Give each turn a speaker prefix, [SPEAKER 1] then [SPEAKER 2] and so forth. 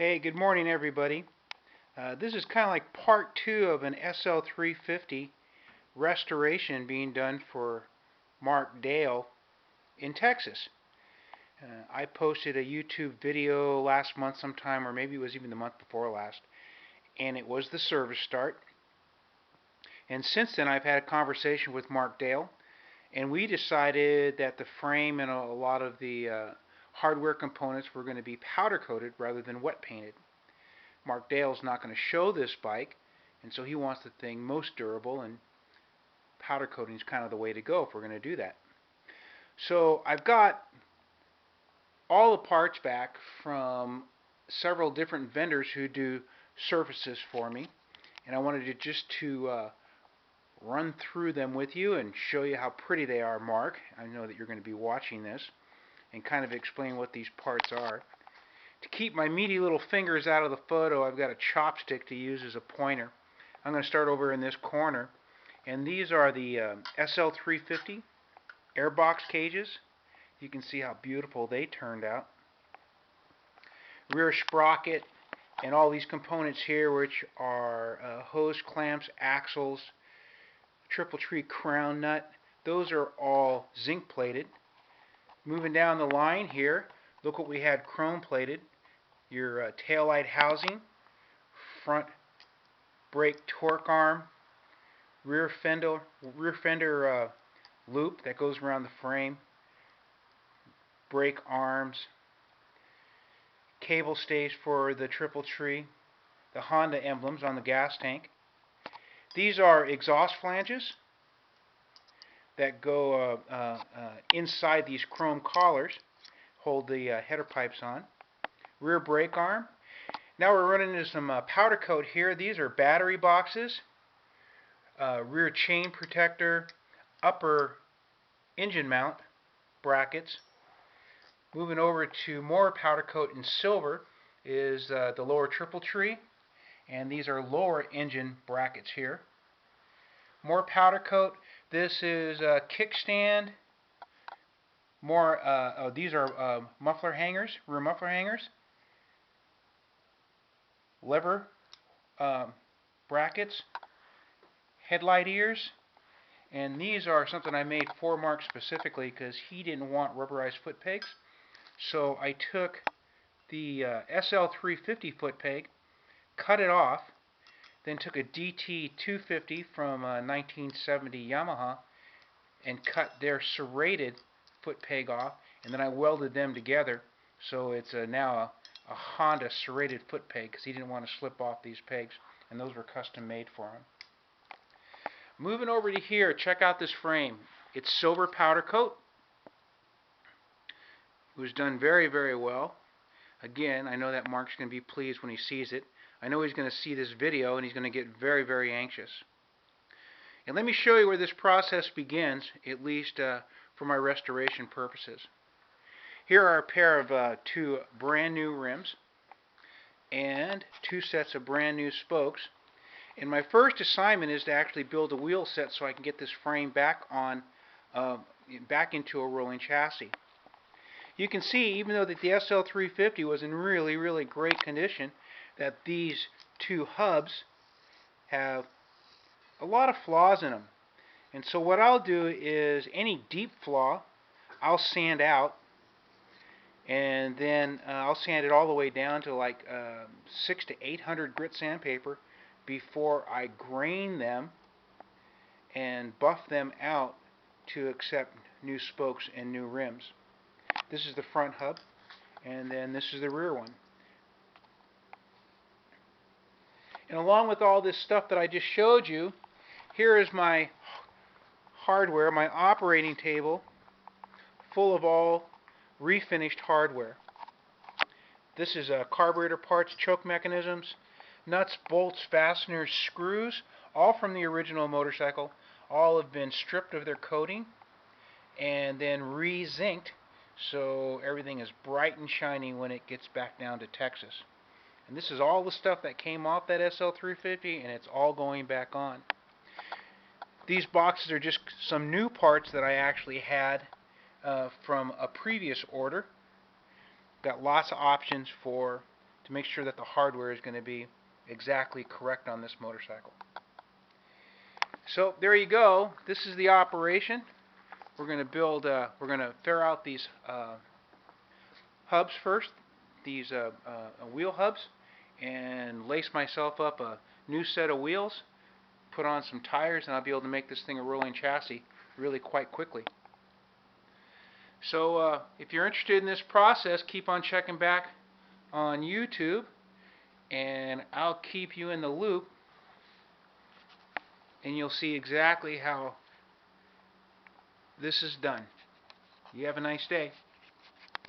[SPEAKER 1] Hey, good morning everybody. This is kind of like part two of an SL350 restoration being done for Mark Dale in Texas. I posted a YouTube video last month sometime, or maybe it was even the month before last, and it was the service start. And since then I've had a conversation with Mark Dale, and we decided that the frame and a lot of the hardware components were going to be powder coated rather than wet painted. Mark Dale's not going to show this bike, and so he wants the thing most durable, and powder coating is kind of the way to go if we're going to do that. So I've got all the parts back from several different vendors who do surfaces for me, and I wanted to run through them with you and show you how pretty they are, Mark. I know that you're going to be watching this, and kind of explain what these parts are. To keep my meaty little fingers out of the photo, I've got a chopstick to use as a pointer. I'm going to start over in this corner. And these are the SL350 airbox cages. You can see how beautiful they turned out. Rear sprocket and all these components here, which are hose clamps, axles, triple tree crown nut. Those are all zinc plated. Moving down the line here, look what we had chrome plated. Your taillight housing, front brake torque arm, rear fender loop that goes around the frame, brake arms, cable stays for the triple tree, the Honda emblems on the gas tank. These are exhaust flanges that go inside these chrome collars, hold the header pipes on. Rear brake arm. Now we're running into some powder coat here. These are battery boxes, rear chain protector, upper engine mount brackets. Moving over to more powder coat in silver is the lower triple tree, and these are lower engine brackets here. More powder coat. This is a kickstand. More. These are muffler hangers, rear muffler hangers. Lever brackets, headlight ears, and these are something I made for Mark specifically because he didn't want rubberized foot pegs. So I took the SL350 foot peg, cut it off, then took a DT250 from 1970 Yamaha and cut their serrated foot peg off, and then I welded them together, so it's now a Honda serrated foot peg because he didn't want to slip off these pegs, and those were custom made for him. Moving over to here, check out this frame. It's silver powder coat. It was done very, very well. Again, I know that Mark's going to be pleased when he sees it. I know he's going to see this video and he's going to get very, very anxious. And let me show you where this process begins, at least for my restoration purposes. Here are a pair of two brand new rims and two sets of brand new spokes. And my first assignment is to actually build a wheel set so I can get this frame back into a rolling chassis. You can see, even though that the SL350 was in really, really great condition, that these two hubs have a lot of flaws in them. And so what I'll do is any deep flaw I'll sand out, and then I'll sand it all the way down to like 600 to 800 grit sandpaper before I grain them and buff them out to accept new spokes and new rims. This is the front hub, and then this is the rear one. And along with all this stuff that I just showed you, here is my hardware, my operating table, full of all refinished hardware. This is carburetor parts, choke mechanisms, nuts, bolts, fasteners, screws, all from the original motorcycle. All have been stripped of their coating and then re-zinced, so everything is bright and shiny when it gets back down to Texas. And this is all the stuff that came off that SL350, and it's all going back on. These boxes are just some new parts that I actually had from a previous order. Got lots of options to to make sure that the hardware is going to be exactly correct on this motorcycle. So there you go. This is the operation. We're going to fair out these hubs first, these wheel hubs, and lace myself up a new set of wheels, put on some tires, and I'll be able to make this thing a rolling chassis really quite quickly. So if you're interested in this process, keep on checking back on YouTube, and I'll keep you in the loop, and you'll see exactly how this is done. You have a nice day.